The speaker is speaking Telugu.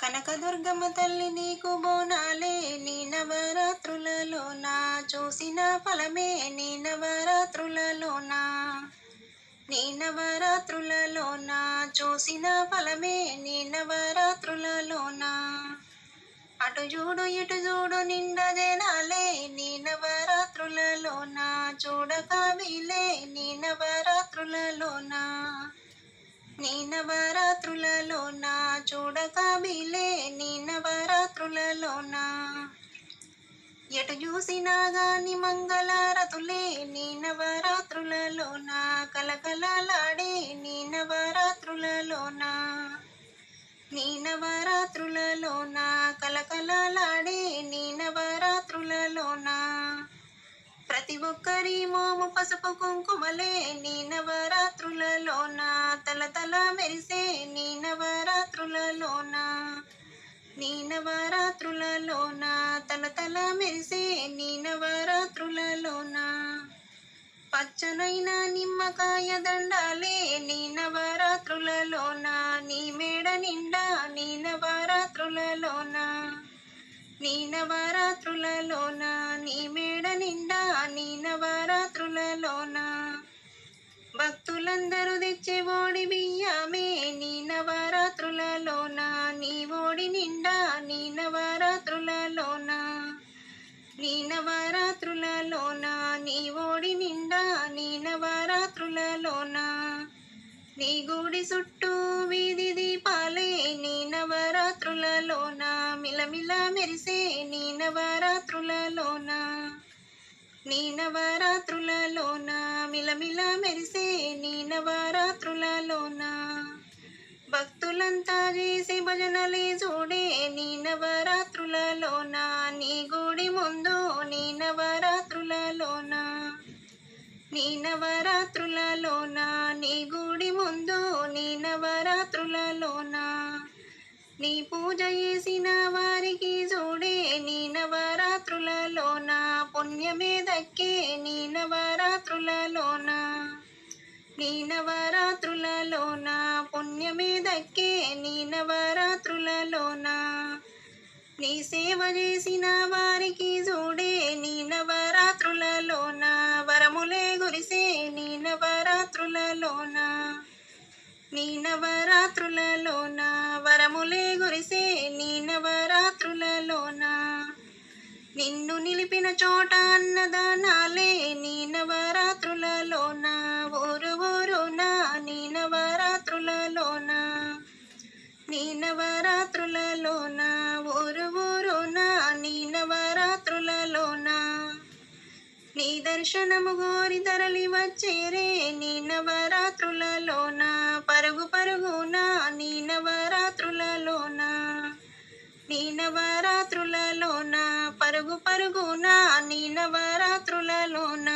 కనకదుర్గమ్మ తల్లి నీకు బోనాలే నీ నవరాత్రులలోన చూసిన ఫలమే నీ నవరాత్రులలోన నీ నవరాత్రులలోన చూసిన ఫలమే నీ నవరాత్రులలోన అటు చూడు ఇటు చూడు నిండా జనాలే నీ నవరాత్రులలోన చూడక వీలే నీ నవరాత్రులలోన నీ నవరాత్రులలోన చూడక వీలే నీ నవరాత్రులలోన ఎటు చూసినా గాని మంగళారతులే నీ నవరాత్రులలోన కలకలలాడే నీ నవరాత్రులలోన నీ నవరాత్రులలోన కలకలలాడే నీ నవరాత్రులలోన ప్రతి ఒక్కరి మోము పసుపు కుంకుమలే నీ నవరాత్రులలోన తలతల మెరిసే నీ నవరాత్రులలోన నీ నవరాత్రులలోన తలతల మెరిసే నీ నవరాత్రులలోన పచ్చనైన నిమ్మకాయ దండాలే నీ నవరాత్రులలోన నీ మేడ నిండా నీ నవరాత్రులలోన నీ నవరాత్రులలోన నీ మేడ నిండా నీ నవరాత్రులలోన భక్తులందరూ తెచ్చే ఓడి బియ్యమే నీ నవరాత్రులలోన నీ ఓడి నిండా నీ నవరాత్రులలోన నీ నవరాత్రులలోన నీ ఓడి నిండా నీ నవరాత్రులలోన నీ గుడి చుట్టూ వీధి దీపాలే నీ నవరాత్రులలోన మిలమిల మెరిసే నీ నవరాత్రులలోన నీ నవరాత్రులలోన మిలమిల మెరిసే నీ నవరాత్రులలోన భక్తులంతా చేసే భజనలే చూడే నీ నవరాత్రులలోన నీ గుడి ముందు నీ నవరాత్రులలోన నీ నవరాత్రులలోన నీ గుడి ముందు నీ నవరాత్రులలోన నీ పూజ చేసిన వారికి చూడే నీ నవరాత్రులలోన పుణ్యమే దక్కే నీ నవరాత్రులలోన నీ నవరాత్రులలోన పుణ్యమే దక్కే నీ నవరాత్రులలోన నీ సేవ చేసిన వారికి చూడే నీ నవరాత్రులలోన వరములే గురిసే నీ నవరాత్రులలోన నీ నవరాత్రులలోన వరములే గురిసే నీ నవరాత్రులలోన నిన్ను నిలిపిన చోట అన్నదానాలే నీ నవరాత్రులలోన ఊరు ఊరున నీ నవరాత్రులలోన నీ నవరాత్రులలోన ఊరు ఊరున నీ నవరాత్రులలోన నీ దర్శనము గోరి తరలి వచ్చేరే నీ నవరాత్రులలోన పరుగు పరుగున నీ నవరాత్రులలోన నీ నవరాత్రులలోన పరుగు పరుగున నీ నవరాత్రులలోన